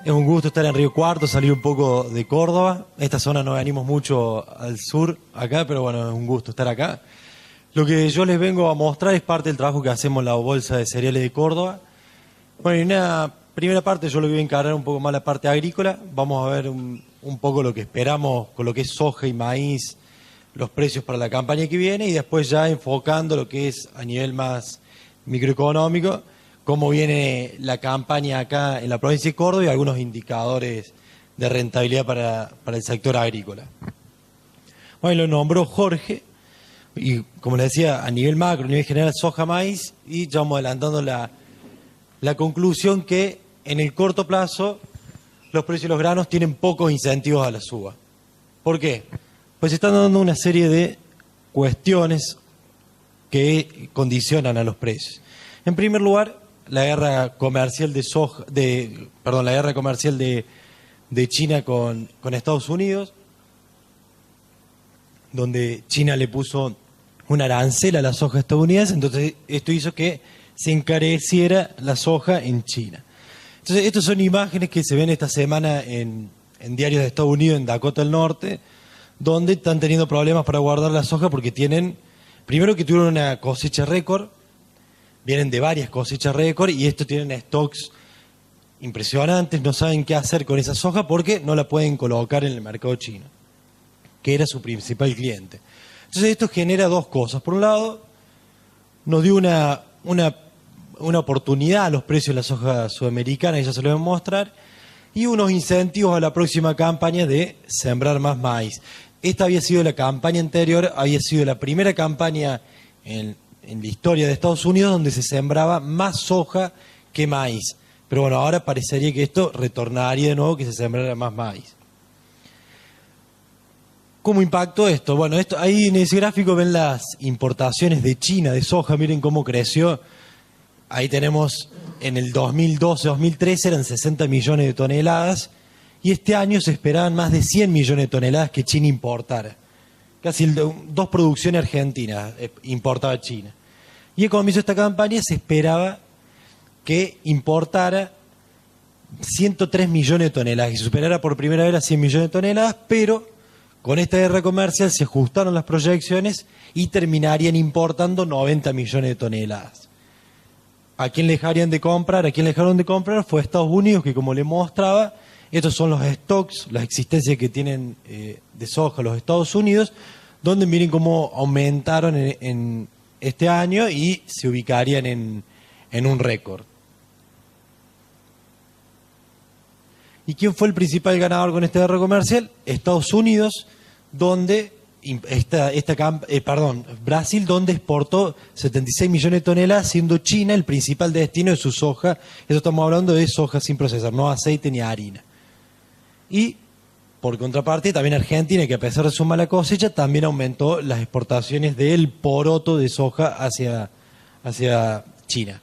Es un gusto estar en Río Cuarto, salir un poco de Córdoba. Esta zona no venimos mucho al sur acá, pero bueno, es un gusto estar acá. Lo que yo les vengo a mostrar es parte del trabajo que hacemos en la Bolsa de Cereales de Córdoba. Bueno, en una primera parte yo le voy a encargar un poco más la parte agrícola. Vamos a ver un poco lo que esperamos con lo que es soja y maíz, los precios para la campaña que viene, y después ya enfocando lo que es a nivel más microeconómico, cómo viene la campaña acá en la provincia de Córdoba y algunos indicadores de rentabilidad para el sector agrícola. Bueno, lo nombró Jorge, y como les decía, a nivel macro, a nivel general, soja, maíz, y ya vamos adelantando la conclusión que en el corto plazo los precios de los granos tienen pocos incentivos a la suba. ¿Por qué? Pues se están dando una serie de cuestiones que condicionan a los precios. En primer lugar, la guerra comercial la guerra comercial de China con Estados Unidos, donde China le puso un arancel a la soja estadounidense, entonces esto hizo que se encareciera la soja en China. Entonces, estas son imágenes que se ven esta semana en diarios de Estados Unidos, en Dakota del Norte, donde están teniendo problemas para guardar la soja porque primero que tuvieron una cosecha récord, vienen de varias cosechas récord y estos tienen stocks impresionantes, no saben qué hacer con esa soja porque no la pueden colocar en el mercado chino, que era su principal cliente. Entonces esto genera dos cosas. Por un lado, nos dio una oportunidad a los precios de la soja sudamericana, y ya se lo voy a mostrar, y unos incentivos a la próxima campaña de sembrar más maíz. Esta había sido la campaña anterior, había sido la primera campaña en la historia de Estados Unidos donde se sembraba más soja que maíz. Pero bueno, ahora parecería que esto retornaría de nuevo, que se sembrara más maíz. ¿Cómo impactó esto? Bueno, ahí en ese gráfico ven las importaciones de China de soja, miren cómo creció. Ahí tenemos en el 2012-2013 eran 60 millones de toneladas y este año se esperaban más de 100 millones de toneladas que China importara. Casi dos producciones argentinas importaba China. Y al comienzo de esta campaña se esperaba que importara 103 millones de toneladas y superara por primera vez las 100 millones de toneladas, pero con esta guerra comercial se ajustaron las proyecciones y terminarían importando 90 millones de toneladas. ¿A quién le dejarían de comprar? ¿A quién le dejaron de comprar? Fue a Estados Unidos, que como les mostraba, estos son los stocks, las existencias que tienen de soja los Estados Unidos, donde miren cómo aumentaron en este año y se ubicarían en un récord. ¿Y quién fue el principal ganador con esta guerra comercial? Estados Unidos, donde Brasil, donde exportó 76 millones de toneladas, siendo China el principal destino de su soja. Eso estamos hablando de soja sin procesar, no aceite ni harina. Y por contraparte también Argentina, que a pesar de su mala cosecha, también aumentó las exportaciones del poroto de soja hacia China.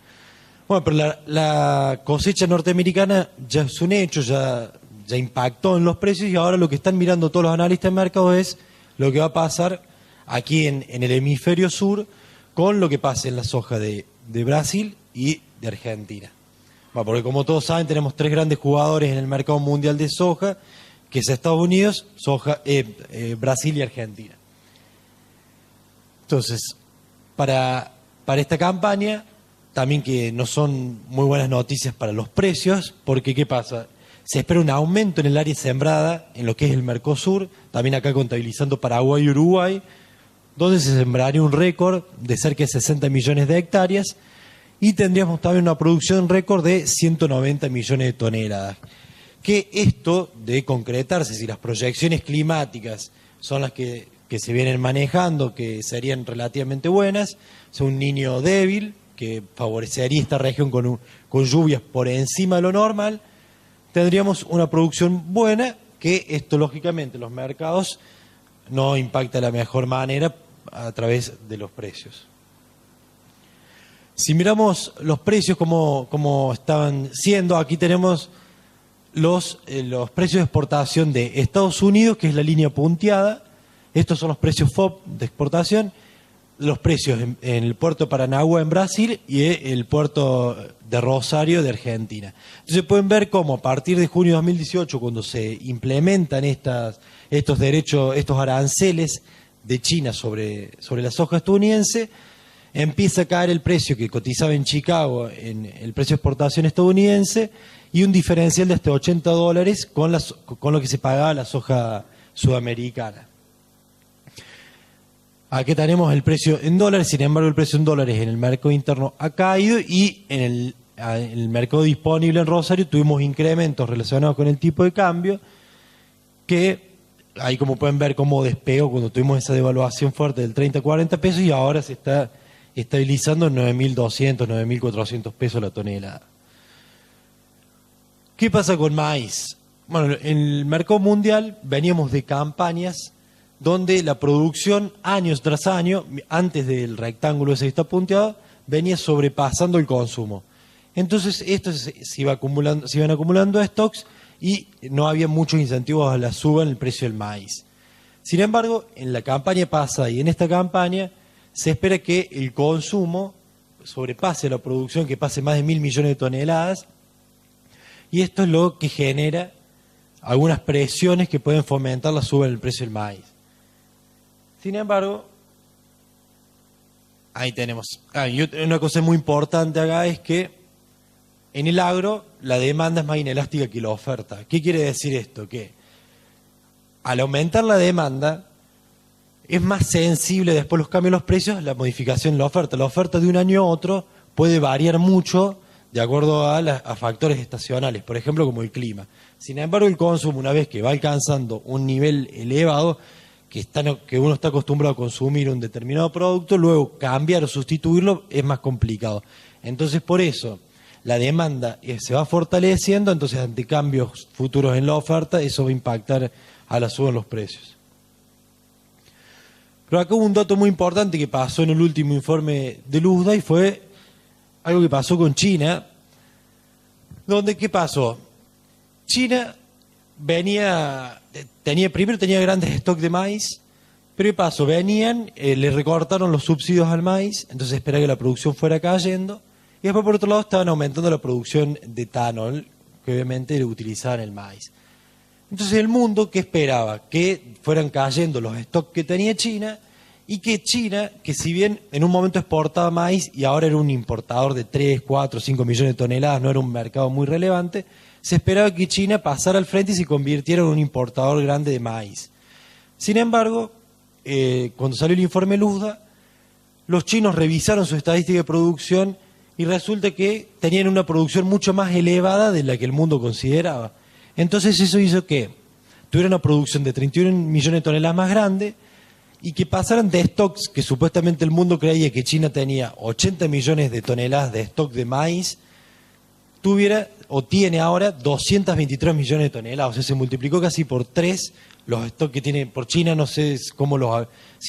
Bueno, pero la cosecha norteamericana ya es un hecho, ya impactó en los precios, y ahora lo que están mirando todos los analistas de mercado es lo que va a pasar aquí en el hemisferio sur con lo que pasa en la soja de Brasil y de Argentina. Bueno, porque como todos saben, tenemos tres grandes jugadores en el mercado mundial de soja, que es Estados Unidos, Brasil y Argentina. Entonces, para esta campaña, también que no son muy buenas noticias para los precios, porque ¿qué pasa? Se espera un aumento en el área sembrada, en lo que es el Mercosur, también acá contabilizando Paraguay y Uruguay, donde se sembraría un récord de cerca de 60 millones de hectáreas, y tendríamos también una producción récord de 190 millones de toneladas. Que esto de concretarse, si las proyecciones climáticas son las que se vienen manejando, que serían relativamente buenas, es un niño débil, que favorecería esta región con lluvias por encima de lo normal, tendríamos una producción buena, que esto lógicamente los mercados no impacta de la mejor manera a través de los precios. Si miramos los precios como estaban siendo, aquí tenemos los precios de exportación de Estados Unidos, que es la línea punteada. Estos son los precios FOB de exportación. los precios en el puerto de Paranagua en Brasil y el puerto de Rosario de Argentina. Entonces pueden ver cómo a partir de junio de 2018, cuando se implementan estos derechos, estos aranceles de China sobre la soja estadounidense, empieza a caer el precio que cotizaba en Chicago en el precio de exportación estadounidense y un diferencial de hasta $80 con lo que se pagaba la soja sudamericana. Aquí tenemos el precio en dólares, sin embargo el precio en dólares en el mercado interno ha caído y en el mercado disponible en Rosario tuvimos incrementos relacionados con el tipo de cambio que ahí como pueden ver cómo despegó cuando tuvimos esa devaluación fuerte del 30 a 40 pesos y ahora se está estabilizando en 9.200, 9.400 pesos la tonelada. ¿Qué pasa con maíz? Bueno, en el mercado mundial veníamos de campañas donde la producción años tras año, antes del rectángulo ese que está punteado, venía sobrepasando el consumo. Entonces esto se iban acumulando stocks y no había muchos incentivos a la suba en el precio del maíz. Sin embargo, en la campaña pasada y en esta campaña se espera que el consumo sobrepase la producción, que pase más de 1.000 millones de toneladas, y esto es lo que genera algunas presiones que pueden fomentar la suba en el precio del maíz. Sin embargo, ahí tenemos. Una cosa muy importante acá es que en el agro la demanda es más inelástica que la oferta. ¿Qué quiere decir esto? Que al aumentar la demanda es más sensible después los cambios en los precios, la modificación en la oferta. La oferta de un año a otro puede variar mucho de acuerdo a factores estacionales, por ejemplo como el clima. Sin embargo, el consumo, una vez que va alcanzando un nivel elevado, que uno está acostumbrado a consumir un determinado producto, luego cambiar o sustituirlo es más complicado. Entonces, por eso, la demanda se va fortaleciendo, entonces ante cambios futuros en la oferta, eso va a impactar a la suba en los precios. Pero acá hubo un dato muy importante que pasó en el último informe de Luzda y fue algo que pasó con China, donde, ¿qué pasó? China primero tenía grandes stocks de maíz, pero ¿qué pasó? Le recortaron los subsidios al maíz, entonces esperaba que la producción fuera cayendo, y después por otro lado estaban aumentando la producción de etanol, que obviamente le utilizaban el maíz. Entonces el mundo, ¿qué esperaba? Que fueran cayendo los stocks que tenía China, y que China, que si bien en un momento exportaba maíz y ahora era un importador de 3, 4, 5 millones de toneladas, no era un mercado muy relevante, se esperaba que China pasara al frente y se convirtiera en un importador grande de maíz. Sin embargo, cuando salió el informe Luzda, los chinos revisaron su estadística de producción y resulta que tenían una producción mucho más elevada de la que el mundo consideraba. Entonces eso hizo que tuviera una producción de 31 millones de toneladas más grande y que pasaran de stocks que supuestamente el mundo creía que China tenía 80 millones de toneladas de stock de maíz, tuviera o tiene ahora 223 millones de toneladas, o sea, se multiplicó casi por 3 los stocks que tiene por China. No sé si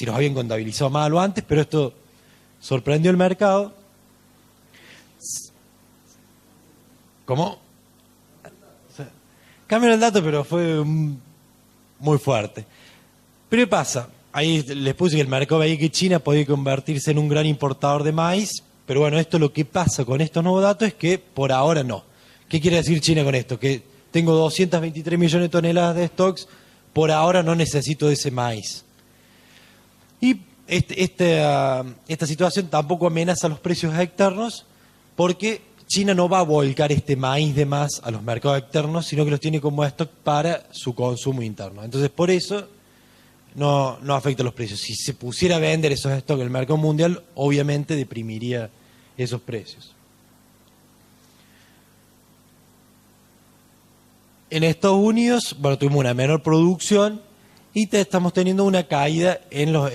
los habían contabilizado mal o antes, pero esto sorprendió el mercado. ¿Cómo? Cambiaron el dato, pero fue muy fuerte. Pero ¿qué pasa? Ahí les puse que el mercado veía que China podía convertirse en un gran importador de maíz, pero bueno, esto lo que pasa con estos nuevos datos es que por ahora no. ¿Qué quiere decir China con esto? Que tengo 223 millones de toneladas de stocks, por ahora no necesito de ese maíz. Y esta situación tampoco amenaza los precios externos, porque China no va a volcar este maíz de más a los mercados externos, sino que los tiene como stock para su consumo interno. Entonces, por eso no afecta los precios. Si se pusiera a vender esos stocks en el mercado mundial, obviamente deprimiría esos precios. En Estados Unidos, bueno, tuvimos una menor producción y estamos teniendo una caída en los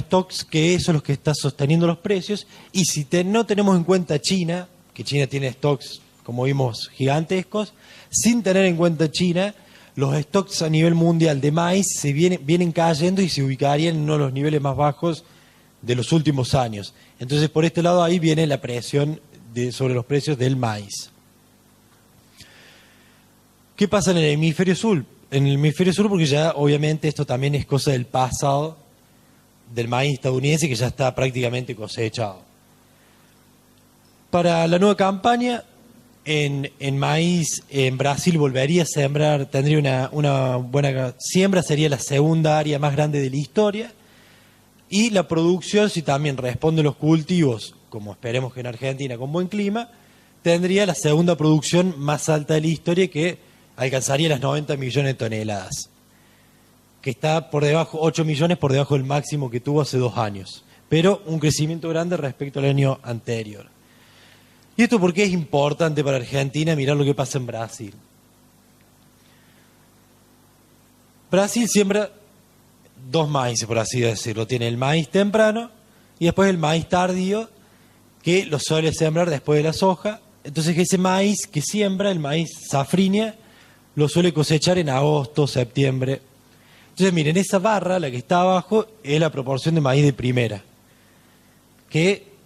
stocks, que eso es lo que está sosteniendo los precios. Y si no tenemos en cuenta China, que China tiene stocks, como vimos, gigantescos, sin tener en cuenta China, los stocks a nivel mundial de maíz vienen cayendo y se ubicarían en uno de los niveles más bajos de los últimos años. Entonces, por este lado ahí viene la presión sobre los precios del maíz. ¿Qué pasa en el hemisferio sur? En el hemisferio sur, porque ya obviamente esto también es cosa del pasado, del maíz estadounidense que ya está prácticamente cosechado. Para la nueva campaña, en maíz, en Brasil volvería a sembrar, tendría una buena siembra, sería la segunda área más grande de la historia. Y la producción, si también responde los cultivos, como esperemos que en Argentina, con buen clima, tendría la segunda producción más alta de la historia, que alcanzaría las 90 millones de toneladas, que está por debajo, 8 millones por debajo del máximo que tuvo hace 2 años, pero un crecimiento grande respecto al año anterior. ¿Y esto por qué es importante para Argentina mirar lo que pasa en Brasil? Brasil siembra 2 maíces, por así decirlo. Tiene el maíz temprano y después el maíz tardío, que lo suele sembrar después de la soja. Entonces ese maíz que siembra, el maíz safrinha, lo suele cosechar en agosto, septiembre. Entonces miren, esa barra, la que está abajo, es la proporción de maíz de primera, que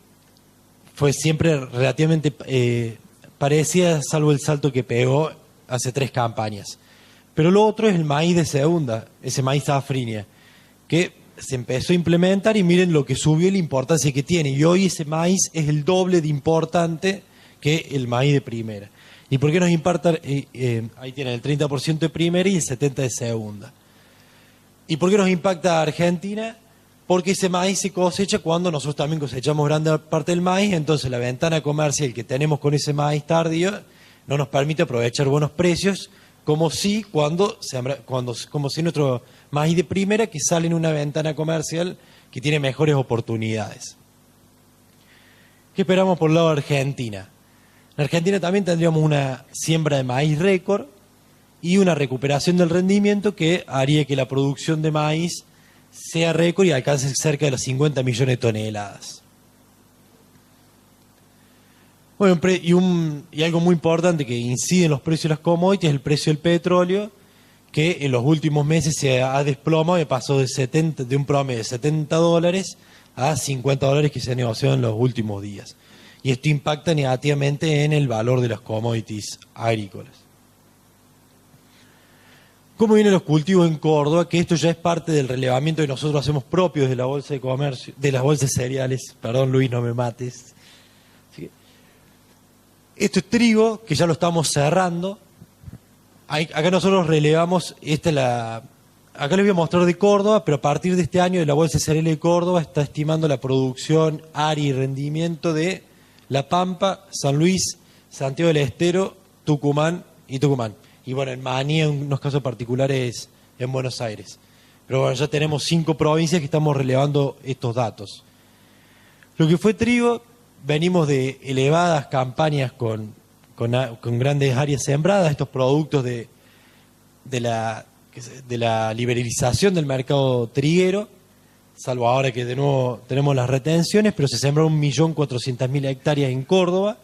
fue siempre relativamente parecida, salvo el salto que pegó hace 3 campañas. Pero lo otro es el maíz de segunda, ese maíz safrinha, que se empezó a implementar y miren lo que subió y la importancia que tiene. Y hoy ese maíz es el doble de importante que el maíz de primera. ¿Y por qué nos importa? Ahí tienen el 30% de primera y el 70% de segunda. ¿Y por qué nos impacta a Argentina? Porque ese maíz se cosecha cuando nosotros también cosechamos grande parte del maíz, entonces la ventana comercial que tenemos con ese maíz tardío no nos permite aprovechar buenos precios, como si nuestro maíz de primera, que sale en una ventana comercial que tiene mejores oportunidades. ¿Qué esperamos por el lado de Argentina? En Argentina también tendríamos una siembra de maíz récord y una recuperación del rendimiento que haría que la producción de maíz sea récord y alcance cerca de los 50 millones de toneladas. Bueno, y algo muy importante que incide en los precios de las commodities es el precio del petróleo, que en los últimos meses se ha desplomado y pasó de un promedio de $70 a $50 que se ha negociado en los últimos días. Y esto impacta negativamente en el valor de las commodities agrícolas. ¿Cómo vienen los cultivos en Córdoba? Que esto ya es parte del relevamiento que nosotros hacemos propios de la bolsa de comercio, de las bolsas de cereales. Perdón, Luis, no me mates. Esto es trigo, que ya lo estamos cerrando. Acá nosotros relevamos, acá les voy a mostrar de Córdoba, pero a partir de este año de la Bolsa de Cereales de Córdoba está estimando la producción, área y rendimiento de La Pampa, San Luis, Santiago del Estero, Tucumán y Tucumán. Y bueno, en Manía, en unos casos particulares en Buenos Aires. Pero bueno, ya tenemos 5 provincias que estamos relevando estos datos. Lo que fue trigo, venimos de elevadas campañas con grandes áreas sembradas, estos productos de la liberalización del mercado triguero, salvo ahora que de nuevo tenemos las retenciones, pero se sembraron 1.400.000 hectáreas en Córdoba.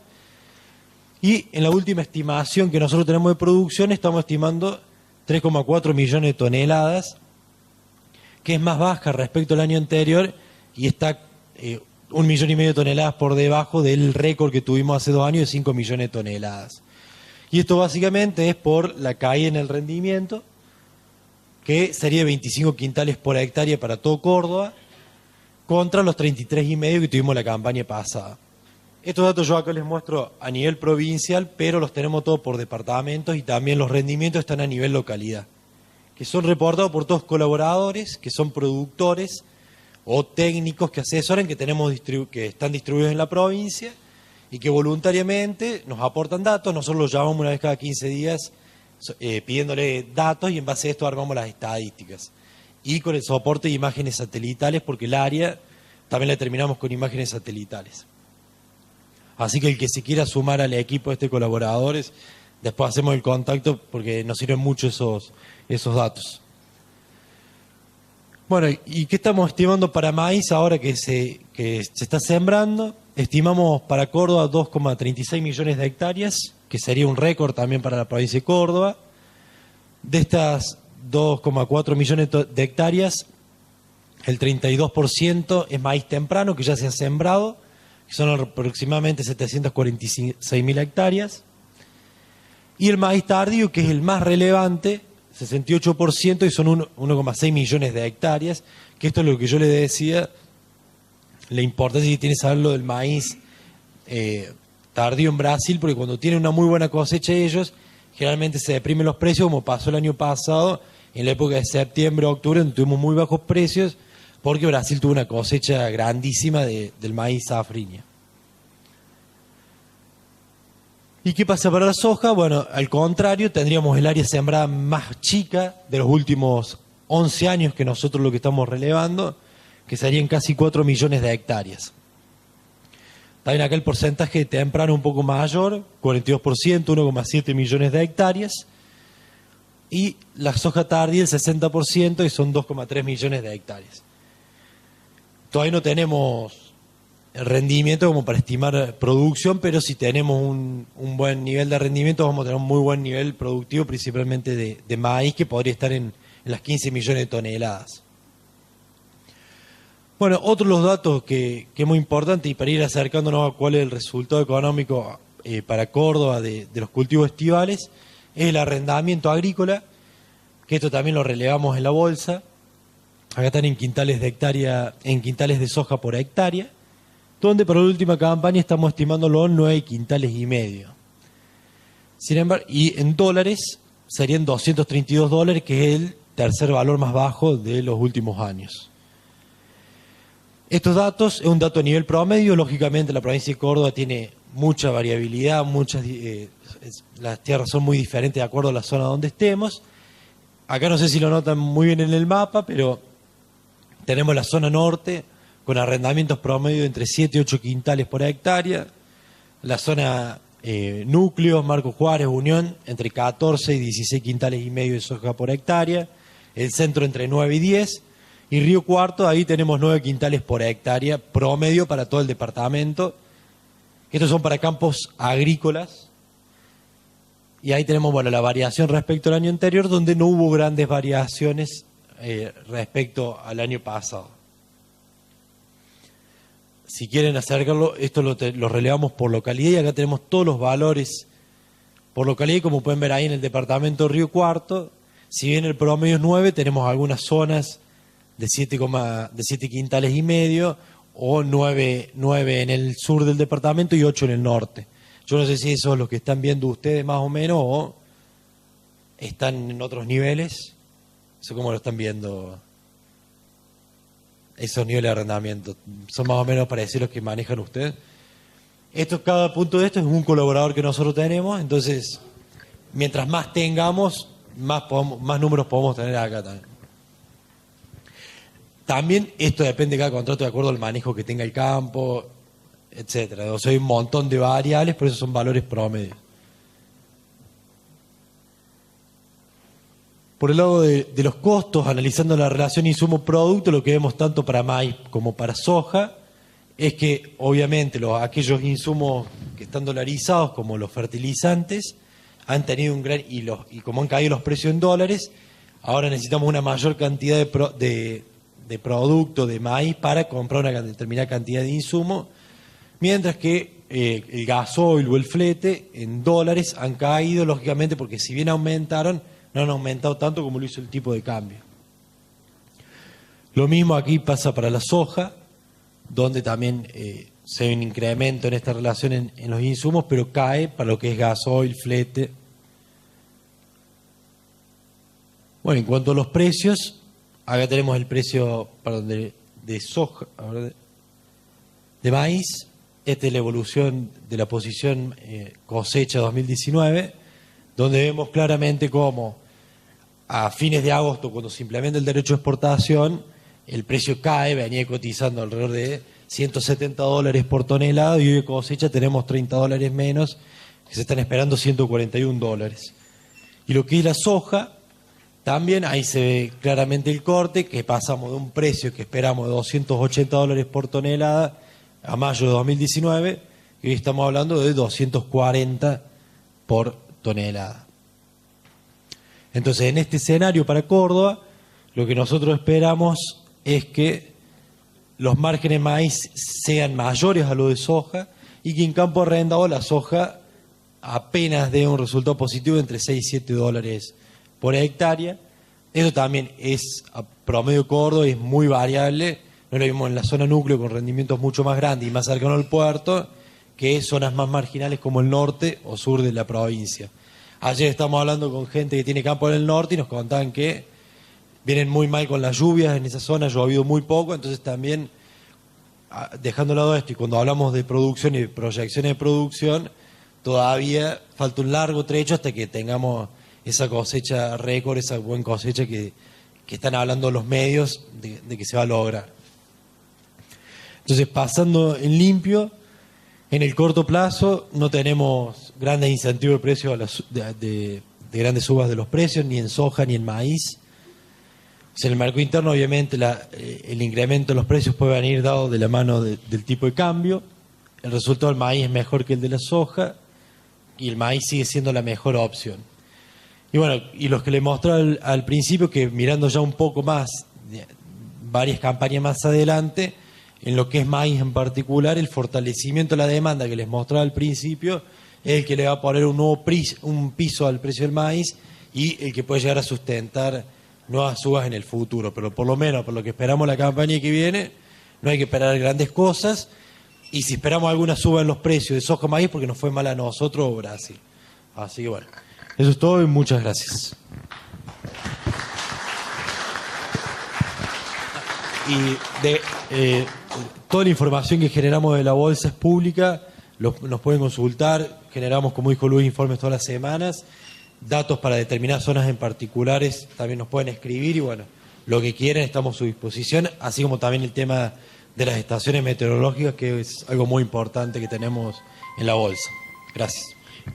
Y en la última estimación que nosotros tenemos de producción, estamos estimando 3,4 millones de toneladas, que es más baja respecto al año anterior y está 1,5 millones de toneladas por debajo del récord que tuvimos hace 2 años de 5 millones de toneladas. Y esto básicamente es por la caída en el rendimiento, que sería 25 quintales por hectárea para todo Córdoba, contra los 33,5 que tuvimos la campaña pasada. Estos datos yo acá les muestro a nivel provincial, pero los tenemos todos por departamentos y también los rendimientos están a nivel localidad, que son reportados por todos colaboradores, que son productores o técnicos que asesoran, que están distribuidos en la provincia y que voluntariamente nos aportan datos. Nosotros los llamamos una vez cada 15 días pidiéndole datos y en base a esto armamos las estadísticas. Y con el soporte de imágenes satelitales, porque el área también la terminamos con imágenes satelitales. Así que el que se quiera sumar al equipo de colaboradores, después hacemos el contacto porque nos sirven mucho esos datos. Bueno, ¿y qué estamos estimando para maíz ahora que se está sembrando? Estimamos para Córdoba 2,36 millones de hectáreas, que sería un récord también para la provincia de Córdoba. De estas 2,4 millones de hectáreas, el 32% es maíz temprano, que ya se ha sembrado, que son aproximadamente 746.000 hectáreas. Y el maíz tardío, que es el más relevante, 68%, y son 1,6 millones de hectáreas, que esto es lo que yo les decía, la importancia que tiene saber lo del maíz tardío en Brasil, porque cuando tienen una muy buena cosecha ellos, generalmente se deprimen los precios, como pasó el año pasado, en la época de septiembre, octubre, donde tuvimos muy bajos precios, porque Brasil tuvo una cosecha grandísima del maíz safrinha. ¿Y qué pasa para la soja? Bueno, al contrario, tendríamos el área sembrada más chica de los últimos 11 años que nosotros lo que estamos relevando, que serían casi 4 millones de hectáreas. También acá el porcentaje temprano un poco mayor, 42%, 1,7 millones de hectáreas. Y la soja tardía el 60% y son 2,3 millones de hectáreas. Todavía no tenemos el rendimiento como para estimar producción, pero si tenemos un buen nivel de rendimiento vamos a tener un muy buen nivel productivo, principalmente de maíz, que podría estar en las 15 millones de toneladas. Bueno, otro de los datos que es muy importante y para ir acercándonos a cuál es el resultado económico para Córdoba de los cultivos estivales es el arrendamiento agrícola, que esto también lo relevamos en la bolsa. Acá están en quintales de hectárea, en quintales de soja por hectárea, donde para la última campaña estamos estimándolo en 9,5 quintales. Sin embargo, y en dólares serían $232, que es el tercer valor más bajo de los últimos años. Estos datos es un dato a nivel promedio. Lógicamente la provincia de Córdoba tiene mucha variabilidad, las tierras son muy diferentes de acuerdo a la zona donde estemos. Acá no sé si lo notan muy bien en el mapa, pero tenemos la zona norte con arrendamientos promedio entre 7 y 8 quintales por hectárea. La zona núcleo, Marco Juárez, Unión, entre 14 y 16 quintales y medio de soja por hectárea. El centro entre 9 y 10. Y Río Cuarto, ahí tenemos 9 quintales por hectárea, promedio para todo el departamento. Estos son para campos agrícolas. Y ahí tenemos, bueno, la variación respecto al año anterior, donde no hubo grandes variaciones respecto al año pasado. Si quieren acercarlo, esto lo relevamos por localidad y acá tenemos todos los valores por localidad. Y como pueden ver ahí en el departamento de Río Cuarto, si bien el promedio es 9, tenemos algunas zonas de 7 quintales y medio, o 9 en el sur del departamento y 8 en el norte. Yo no sé si eso es lo que están viendo ustedes más o menos, o están en otros niveles. Eso cómo lo están viendo, esos niveles de arrendamiento. Son más o menos parecidos a los que manejan ustedes. Cada punto de esto es un colaborador que nosotros tenemos, entonces mientras más tengamos, más números podemos tener acá también. También esto depende de cada contrato de acuerdo al manejo que tenga el campo, etcétera. O sea, hay un montón de variables, por eso son valores promedios. Por el lado de los costos, analizando la relación insumo-producto, lo que vemos tanto para maíz como para soja es que obviamente aquellos insumos que están dolarizados, como los fertilizantes, han tenido un gran... Y como han caído los precios en dólares, ahora necesitamos una mayor cantidad de producto de maíz para comprar una determinada cantidad de insumo, mientras que el gasoil o el flete en dólares han caído, lógicamente, porque si bien aumentaron, no han aumentado tanto como lo hizo el tipo de cambio. Lo mismo aquí pasa para la soja, donde también se ve un incremento en esta relación en los insumos, pero cae para lo que es gasoil, flete. Bueno, en cuanto a los precios, acá tenemos el precio de soja, de maíz. Esta es la evolución de la posición cosecha 2019, donde vemos claramente cómo a fines de agosto, cuando se implementa el derecho de exportación, el precio cae, venía cotizando alrededor de $170 por tonelada y hoy de cosecha tenemos $30 menos, que se están esperando $141. Y lo que es la soja, también ahí se ve claramente el corte, que pasamos de un precio que esperamos de $280 por tonelada a mayo de 2019, y hoy estamos hablando de 240 por tonelada. Entonces, en este escenario para Córdoba, lo que nosotros esperamos es que los márgenes de maíz sean mayores a los de soja y que en campo arrendado la soja apenas dé un resultado positivo entre $6 y $7 por hectárea. Eso también es a promedio Córdoba, es muy variable. No lo vimos en la zona núcleo con rendimientos mucho más grandes y más cercano al puerto, que zonas más marginales como el norte o sur de la provincia. Ayer estamos hablando con gente que tiene campo en el norte y nos contaban que vienen muy mal con las lluvias en esa zona, ha llovido muy poco, entonces también, dejando de lado esto, y cuando hablamos de producción y de proyecciones de producción, todavía falta un largo trecho hasta que tengamos esa cosecha récord, esa buena cosecha que están hablando los medios de que se va a lograr. Entonces, pasando en limpio, en el corto plazo no tenemos grandes incentivos de precio de grandes subas de los precios, ni en soja ni en maíz. O sea, en el mercado interno, obviamente, el incremento de los precios puede venir dado de la mano del tipo de cambio. El resultado del maíz es mejor que el de la soja y el maíz sigue siendo la mejor opción. Y bueno, y los que le mostré al principio, que mirando ya un poco más, varias campañas más adelante, en lo que es maíz en particular, el fortalecimiento de la demanda que les mostraba al principio es el que le va a poner un piso al precio del maíz y el que puede llegar a sustentar nuevas subas en el futuro. Pero por lo menos, por lo que esperamos la campaña que viene, no hay que esperar grandes cosas. Y si esperamos alguna suba en los precios de soja maíz, porque nos fue mal a nosotros o Brasil. Así que bueno, eso es todo y muchas gracias. Y toda la información que generamos de la bolsa es pública, nos pueden consultar, generamos, como dijo Luis, informes todas las semanas, datos para determinadas zonas en particulares también nos pueden escribir y bueno, lo que quieran estamos a su disposición, así como también el tema de las estaciones meteorológicas, que es algo muy importante que tenemos en la bolsa. Gracias.